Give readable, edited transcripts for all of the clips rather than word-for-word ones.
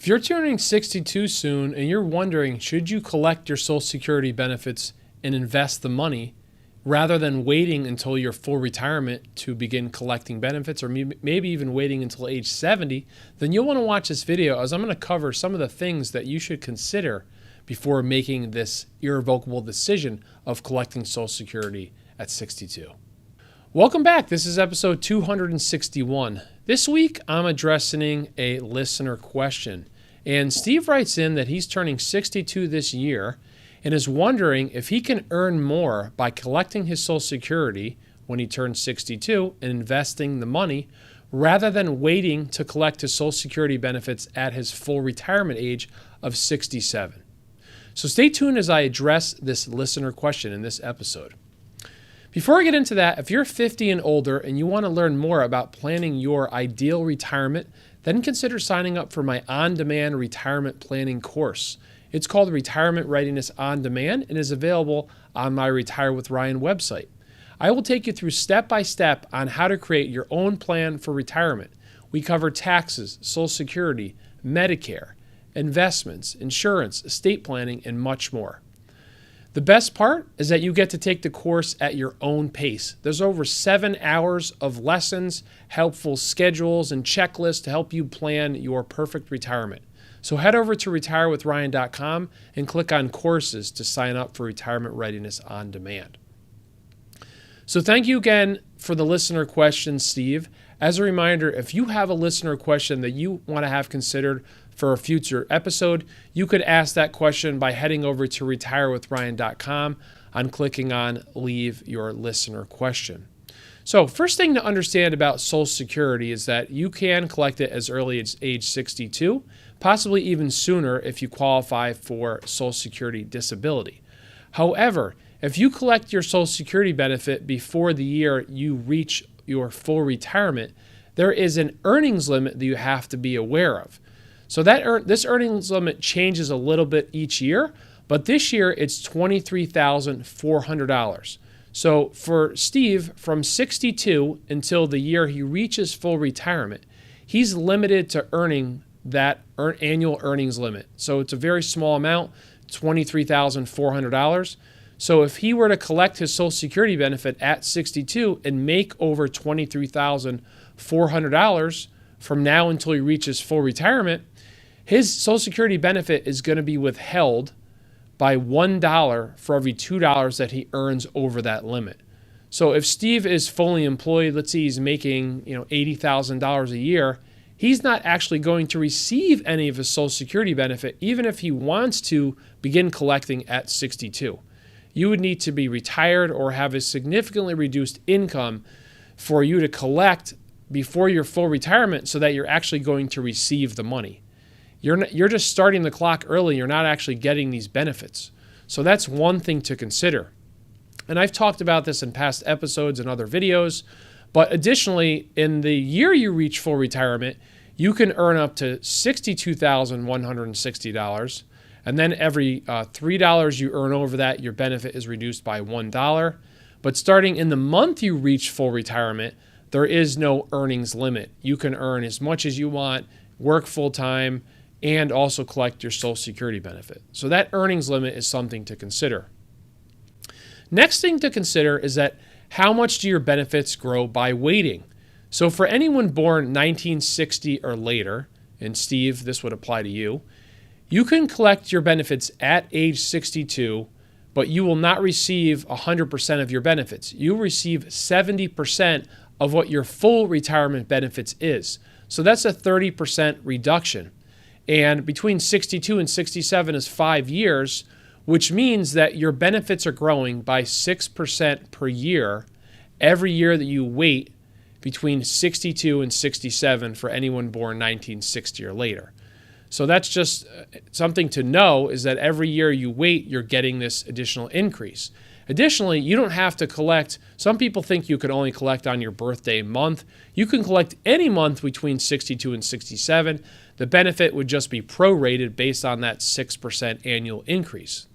If you're turning 62 soon and you're wondering, should you collect your Social Security benefits and invest the money rather than waiting until your full retirement to begin collecting benefits, or maybe even waiting until age 70, then you'll want to watch this video as I'm going to cover some of the things that you should consider before making this irrevocable decision of collecting Social Security at 62. Welcome back. This is episode 261. This week, I'm addressing a listener question. And Steve writes in that he's turning 62 this year and is wondering if he can earn more by collecting his Social Security when he turns 62 and investing the money rather than waiting to collect his Social Security benefits at his full retirement age of 67. So stay tuned as I address this listener question in this episode. Before I get into that, if you're 50 and older and you want to learn more about planning your ideal retirement, then consider signing up for my on-demand retirement planning course. It's called Retirement Readiness On Demand and is available on my Retire with Ryan website. I will take you through step-by-step on how to create your own plan for retirement. We cover taxes, Social Security, Medicare, investments, insurance, estate planning, and much more. The best part is that you get to take the course at your own pace. There's over 7 hours of lessons, helpful schedules, and checklists to help you plan your perfect retirement. So head over to retirewithryan.com and click on courses to sign up for Retirement Readiness On Demand. So thank you again for the listener question, Steve. As a reminder, if you have a listener question that you want to have considered for a future episode, you could ask that question by heading over to retirewithryan.com and clicking on Leave Your Listener Question. So first thing to understand about Social Security is that you can collect it as early as age 62, possibly even sooner if you qualify for Social Security disability. However, if you collect your Social Security benefit before the year you reach your full retirement, there is an earnings limit that you have to be aware of. So this earnings limit changes a little bit each year, but this year it's $23,400. So for Steve, from 62 until the year he reaches full retirement, he's limited to earning that annual earnings limit. So it's a very small amount, $23,400. So if he were to collect his Social Security benefit at 62 and make over $23,400 from now until he reaches full retirement, his Social Security benefit is going to be withheld by $1 for every $2 that he earns over that limit. So if Steve is fully employed, let's say he's making $80,000 a year, he's not actually going to receive any of his Social Security benefit, even if he wants to begin collecting at 62. You would need to be retired or have a significantly reduced income for you to collect before your full retirement so that you're actually going to receive the money. You're just starting the clock early. You're not actually getting these benefits. So that's one thing to consider. And I've talked about this in past episodes and other videos. But additionally, in the year you reach full retirement, you can earn up to $62,160. And then every $3 you earn over that, your benefit is reduced by $1. But starting in the month you reach full retirement, there is no earnings limit. You can earn as much as you want, work full-time, and also collect your Social Security benefit. So that earnings limit is something to consider. Next thing to consider is that how much do your benefits grow by waiting? So for anyone born 1960 or later, and Steve, this would apply to you, you can collect your benefits at age 62, but you will not receive 100% of your benefits. You'll receive 70% of what your full retirement benefits is. So that's a 30% reduction. And between 62 and 67 is 5 years, which means that your benefits are growing by 6% per year every year that you wait between 62 and 67 for anyone born 1960 or later. So that's just something to know, is that every year you wait, you're getting this additional increase. Additionally, you don't have to collect. Some people think you can only collect on your birthday month. You can collect any month between 62 and 67. The benefit would just be prorated based on that 6% annual increase.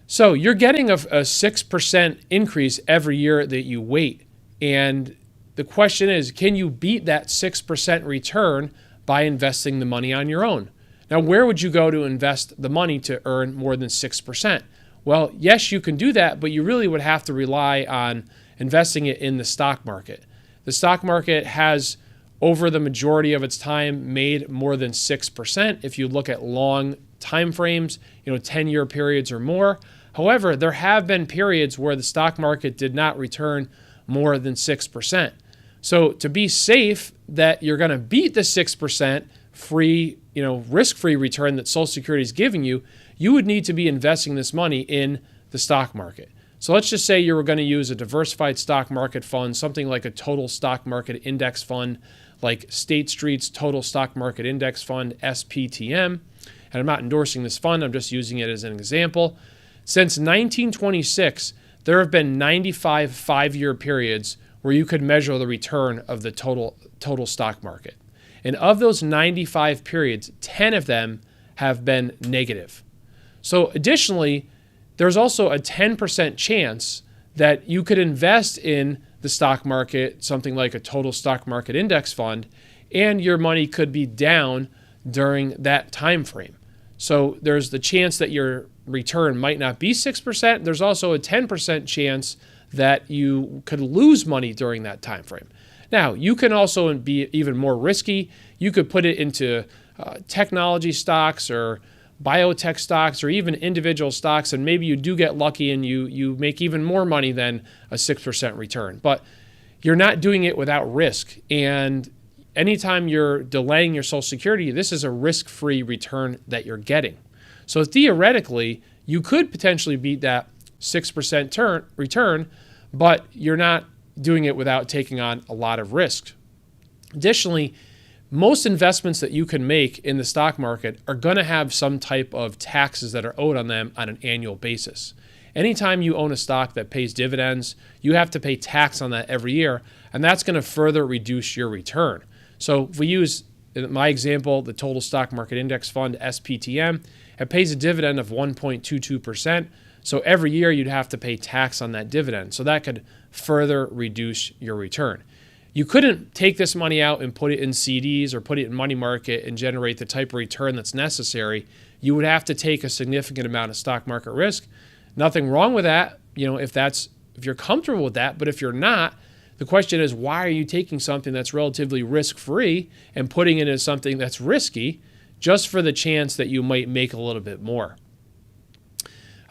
So you're getting a 6% increase every year that you wait. And the question is, can you beat that 6% return by investing the money on your own. Now, where would you go to invest the money to earn more than 6%? Well, yes, you can do that, but you really would have to rely on investing it in the stock market. The stock market has, over the majority of its time, made more than 6% if you look at long time frames, 10-year periods or more. However, there have been periods where the stock market did not return more than 6%. So to be safe that you're going to beat the 6% free, risk-free return that Social Security is giving you, you would need to be investing this money in the stock market. So let's just say you were going to use a diversified stock market fund, something like a total stock market index fund, like State Street's Total Stock Market Index Fund, SPTM. And I'm not endorsing this fund, I'm just using it as an example. Since 1926, there have been 95 5-year periods where you could measure the return of the total stock market. And of those 95 periods, 10 of them have been negative. So additionally, there's also a 10% chance that you could invest in the stock market, something like a total stock market index fund, and your money could be down during that time frame. So there's the chance that your return might not be 6%. There's also a 10% chance that you could lose money during that time frame. Now, you can also be even more risky. You could put it into technology stocks or biotech stocks or even individual stocks, and maybe you do get lucky and you make even more money than a 6% return. But you're not doing it without risk. And anytime you're delaying your Social Security, this is a risk-free return that you're getting. So theoretically, you could potentially beat that 6% return, but you're not doing it without taking on a lot of risk. Additionally, most investments that you can make in the stock market are going to have some type of taxes that are owed on them on an annual basis. Anytime you own a stock that pays dividends, you have to pay tax on that every year, and that's going to further reduce your return. So if we use, in my example, the Total Stock Market Index Fund, SPTM, it pays a dividend of 1.22%. So every year you'd have to pay tax on that dividend. So that could further reduce your return. You couldn't take this money out and put it in CDs or put it in money market and generate the type of return that's necessary. You would have to take a significant amount of stock market risk. Nothing wrong with that, if you're comfortable with that. But if you're not, the question is, why are you taking something that's relatively risk-free and putting it in something that's risky just for the chance that you might make a little bit more?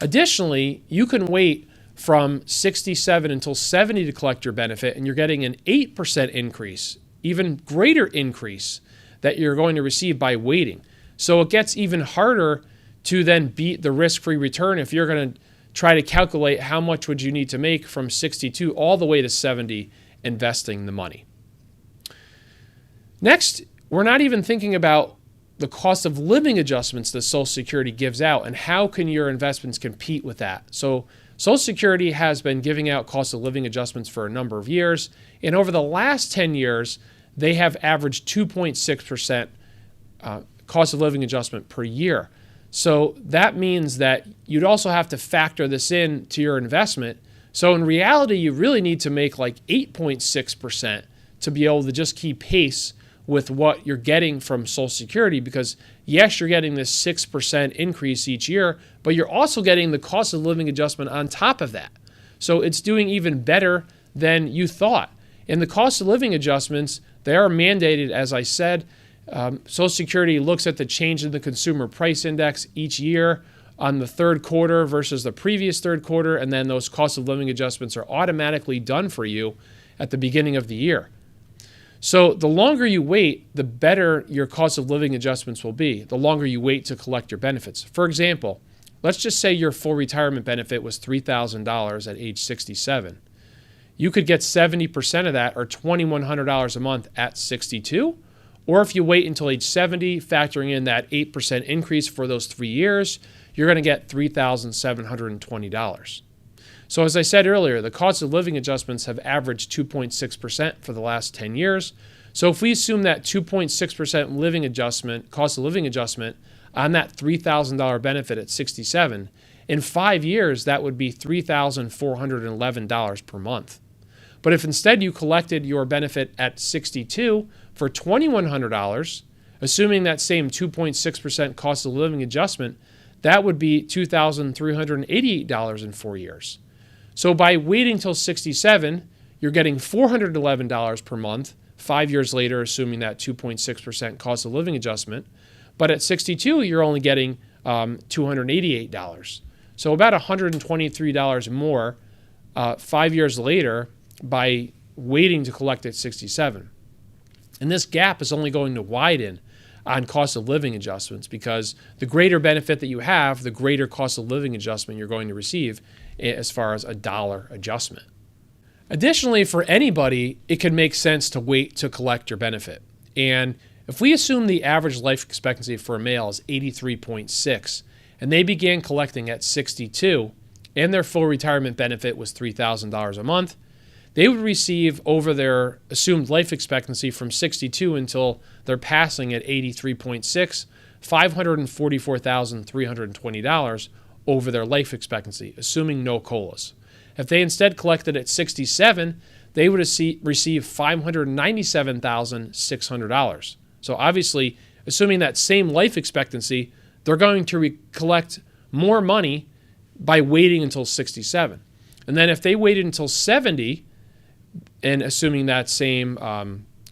Additionally, you can wait from 67 until 70 to collect your benefit, and you're getting an 8% increase, even greater increase that you're going to receive by waiting. So it gets even harder to then beat the risk-free return if you're going to try to calculate how much would you need to make from 62 all the way to 70 investing the money. Next, we're not even thinking about the cost of living adjustments that Social Security gives out, and how can your investments compete with that? So Social Security has been giving out cost of living adjustments for a number of years, and over the last 10 years, they have averaged 2.6% cost of living adjustment per year. So that means that you'd also have to factor this in to your investment. So in reality, you really need to make like 8.6% to be able to just keep pace with what you're getting from Social Security, because yes, you're getting this 6% increase each year, but you're also getting the cost of living adjustment on top of that. So it's doing even better than you thought. And the cost of living adjustments, they are mandated, as I said. Social Security looks at the change in the consumer price index each year on the third quarter versus the previous third quarter, and then those cost of living adjustments are automatically done for you at the beginning of the year. So the longer you wait, the better your cost of living adjustments will be, the longer you wait to collect your benefits. For example, let's just say your full retirement benefit was $3,000 at age 67. You could get 70% of that, or $2,100 a month at 62. Or if you wait until age 70, factoring in that 8% increase for those 3 years, you're going to get $3,720. So as I said earlier, the cost of living adjustments have averaged 2.6% for the last 10 years. So if we assume that 2.6% cost of living adjustment on that $3,000 benefit at 67, in 5 years, that would be $3,411 per month. But if instead you collected your benefit at 62 for $2,100, assuming that same 2.6% cost of living adjustment, that would be $2,388 in 4 years. So by waiting till 67, you're getting $411 per month, 5 years later, assuming that 2.6% cost of living adjustment. But at 62, you're only getting $288. So about $123 more 5 years later by waiting to collect at 67. And this gap is only going to widen on cost of living adjustments because the greater benefit that you have, the greater cost of living adjustment you're going to receive as far as a dollar adjustment. Additionally, for anybody, it can make sense to wait to collect your benefit. And if we assume the average life expectancy for a male is 83.6, and they began collecting at 62, and their full retirement benefit was $3,000 a month, they would receive over their assumed life expectancy from 62 until they're passing at 83.6, $544,320 over their life expectancy, assuming no COLAs. If they instead collected at 67, they would receive $597,600. So obviously, assuming that same life expectancy, they're going to collect more money by waiting until 67. And then if they waited until 70, and assuming that same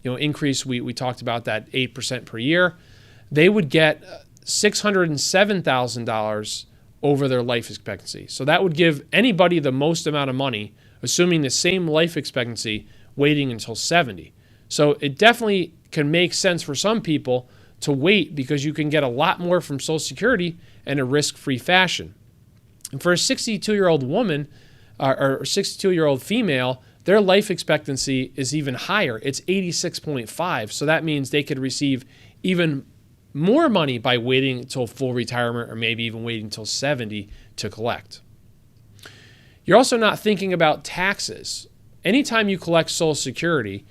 increase, we talked about that 8% per year, they would get $607,000 over their life expectancy. So that would give anybody the most amount of money, assuming the same life expectancy, waiting until 70. So it definitely can make sense for some people to wait because you can get a lot more from Social Security in a risk-free fashion. And for a 62-year-old woman or 62-year-old female, their life expectancy is even higher. It's 86.5. So that means they could receive even more money by waiting until full retirement or maybe even waiting until 70 to collect. You're also not thinking about taxes. Anytime you collect Social Security,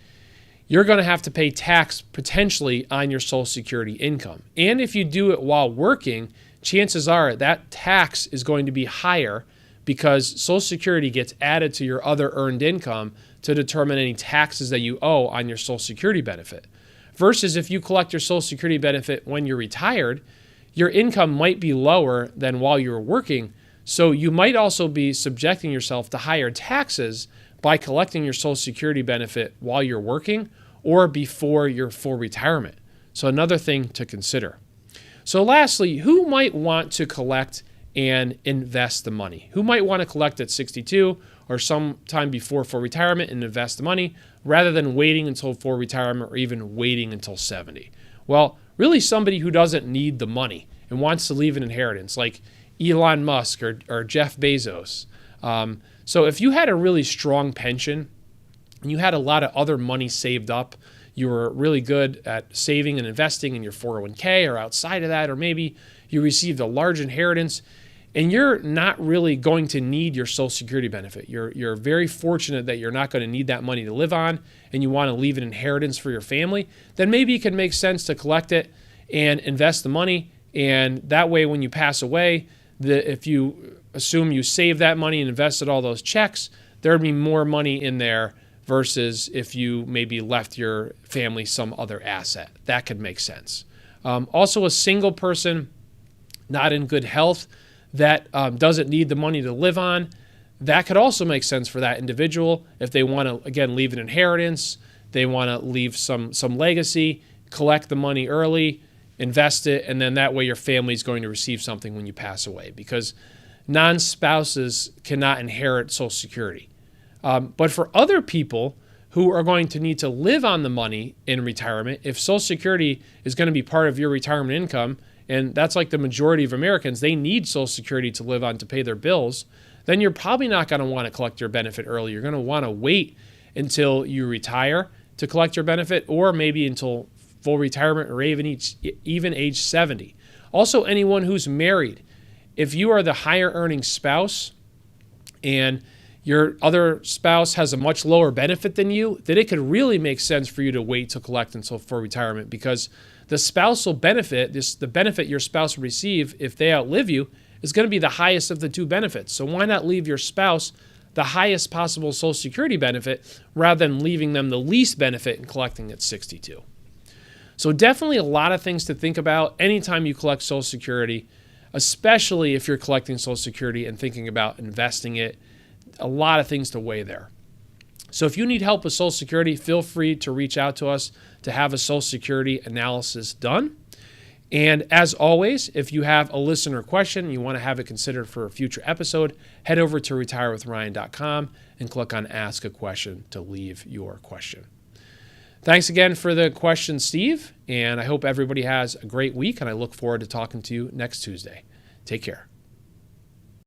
you're going to have to pay tax potentially on your Social Security income. And if you do it while working, chances are that tax is going to be higher because Social Security gets added to your other earned income to determine any taxes that you owe on your Social Security benefit. Versus if you collect your Social Security benefit when you're retired, your income might be lower than while you're working, so you might also be subjecting yourself to higher taxes by collecting your Social Security benefit while you're working or before your full retirement. So another thing to consider. So lastly, who might want to collect and invest the money? Who might want to collect at 62 or sometime before full retirement and invest the money rather than waiting until full retirement or even waiting until 70? Well, really somebody who doesn't need the money and wants to leave an inheritance, like Elon Musk or Jeff Bezos. So if you had a really strong pension and you had a lot of other money saved up, you were really good at saving and investing in your 401k or outside of that, or maybe you received a large inheritance and you're not really going to need your Social Security benefit. You're very fortunate that you're not going to need that money to live on and you want to leave an inheritance for your family, then maybe it can make sense to collect it and invest the money. And that way, when you pass away, if you assume you saved that money and invested all those checks, there'd be more money in there versus if you maybe left your family some other asset. That could make sense. Also, a single person not in good health that doesn't need the money to live on, that could also make sense for that individual if they want to, again, leave an inheritance, they want to leave some legacy, collect the money early, invest it, and then that way your family is going to receive something when you pass away because non-spouses cannot inherit Social Security. But for other people who are going to need to live on the money in retirement, if Social Security is going to be part of your retirement income, and that's like the majority of Americans, they need Social Security to live on to pay their bills, then you're probably not going to want to collect your benefit early. You're going to want to wait until you retire to collect your benefit, or maybe until full retirement, or even age 70. Also, anyone who's married, if you are the higher earning spouse and your other spouse has a much lower benefit than you, then it could really make sense for you to wait to collect until full retirement because the spousal benefit, the benefit your spouse will receive if they outlive you, is going to be the highest of the two benefits. So why not leave your spouse the highest possible Social Security benefit rather than leaving them the least benefit and collecting at 62? So definitely a lot of things to think about anytime you collect Social Security, especially if you're collecting Social Security and thinking about investing it. A lot of things to weigh there. So if you need help with Social Security, feel free to reach out to us to have a Social Security analysis done. And as always, if you have a listener question and you want to have it considered for a future episode, head over to retirewithryan.com and click on Ask a Question to leave your question. Thanks again for the question, Steve, and I hope everybody has a great week, and I look forward to talking to you next Tuesday. Take care.